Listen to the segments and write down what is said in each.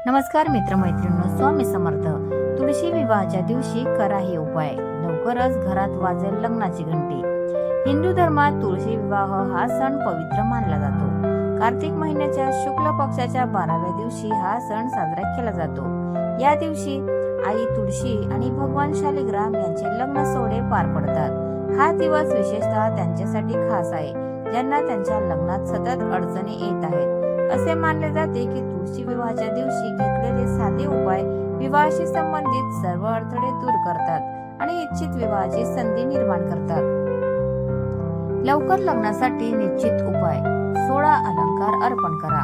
नमस्कार मित्रमैत्रिणींनो, स्वामी समर्थ. तुळशी विवाहाच्या दिवशी करा हे उपाय. लवकरच घरात वाजेल लग्नाची घंटी. हिंदू धर्मात तुळशी विवाह हा सण पवित्र मानला जातो. कार्तिक महिन्याच्या शुक्ल पक्षाच्या 12व्या दिवशी हा सण साजरा केला जातो. या दिवशी आई तुळशी आणि भगवान शालिग्राम यांचे लग्न सोहळे पार पडतात. हा दिवस विशेषतः त्यांच्यासाठी खास आहे, ज्यांना त्यांच्या लग्नात सतत अडचणी येत आहेत. असे मानले जाते की तुळशी विवाहाच्या दिवशी घेतलेले साधे उपाय विवाहाशी संबंधित सर्व अडथळे दूर करतात आणि इच्छित विवाहाची संधी निर्माण करतात. लवकर लग्नासाठी निश्चित उपाय: 16 अलंकार अर्पण करा.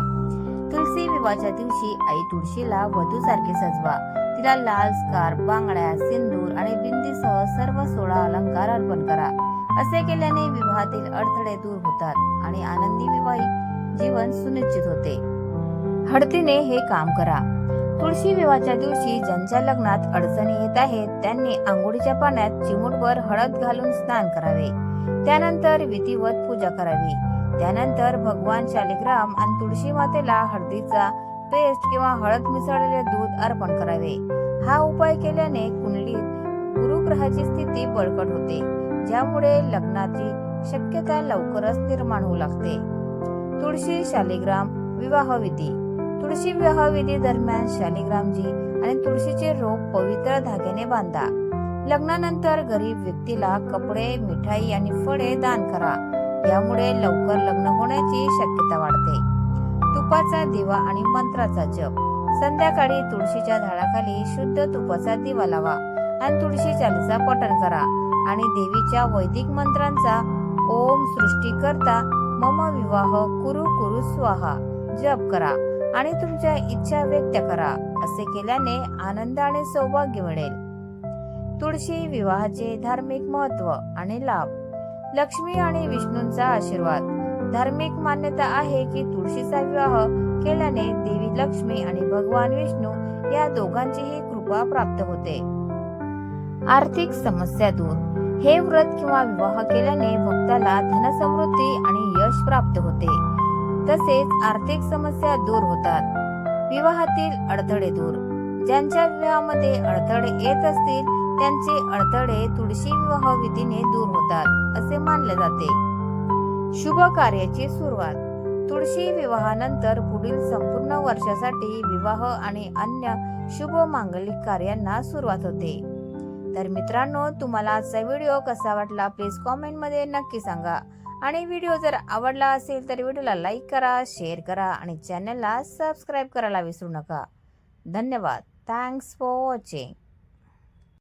तुळशी विवाहाच्या दिवशी आई तुळशीला वधूसारखी सजवा. तिला लाल स्कार्फ, बांगड्या, सिंदूर आणि बिंदीसह सर्व 16 अलंकार अर्पण करा. असे केल्याने विवाहातील अडथळे दूर होतात आणि आनंदी विवाहिक जीवन सुनिश्चित होते. हळदीने हे काम करा. तुळशी विवाहाच्या दिवशी ज्यांच्या लग्नात अडचणी येत आहेत त्यांनी आंघोळीच्या पाण्यात चिमूटभर हळद घालून स्नान करावे. त्यानंतर विधिवत पूजा करावी. त्यानंतर भगवान शालिग्राम आणि तुळशी मातेला हळदीचा पेस्ट किंवा हळद मिसळलेले दूध अर्पण करावे. हा उपाय केल्याने कुंडलीत गुरुग्रहाची स्थिती बळकट होते, ज्यामुळे लग्नाची शक्यता लवकरच निर्माण होऊ लागते. तुळशी शालिग्राम विवाह विधी. तुळशी विवाह विधी दरम्यान शालिग्रामजी आणि तुळशीचे रोप पवित्र धाग्याने बांधा. लग्नानंतर गरीब व्यक्तीला कपडे, मिठाई आणि फळे दान करा. यामुळे लवकर लग्न होण्याची शक्यता वाढते. तुपाचा दिवा आणि मंत्राचा जप. संध्याकाळी तुळशीच्या झाडाखाली शुद्ध तुपाचा दिवा लावा आणि तुळशी चालीसा पठण करा आणि देवीच्या वैदिक मंत्रांचा ओम सृष्टीकर्ता मम विवाह कुरु कुरु स्वाहा जप करा आणि तुमच्या इच्छा व्यक्त करा. असे केल्याने आनंद आणि सौभाग्य मिळेल. तुळशी विवाहाचे धार्मिक महत्त्व आणि लाभ. लक्ष्मी आणि विष्णूंचा आशीर्वाद. धार्मिक मान्यता आहे की तुळशीचा विवाह केल्याने देवी लक्ष्मी आणि भगवान विष्णू या दोघांचीही कृपा प्राप्त होते. आर्थिक समस्या दूर. हे व्रत किंवा विवाह केल्याने भक्ताला धनसमृद्धी आणि यश प्राप्त होते. तसेच आर्थिक समस्या दूर होतात. विवाहातील अडथळे दूर. ज्यांच्या विवाहामध्ये अडथळे येत असतील त्यांचे अडथळे तुळशी विवाह विधीने दूर होतात असे मानले जाते. शुभ कार्याची सुरुवात. तुळशी विवाहानंतर पुढील संपूर्ण वर्षासाठी विवाह आणि अन्य शुभ मांगलिक कार्यांना सुरुवात होते. तर मित्रांनो, तुम्हाला आजचा व्हिडिओ कसा वाटला प्लीज कॉमेंट मध्ये नक्की सांगा. आणि व्हिडिओ जर आवडला असेल तर व्हिडिओला लाईक करा, शेअर करा आणि चॅनलला सबस्क्राईब करायला विसरू नका. धन्यवाद. Thanks for watching.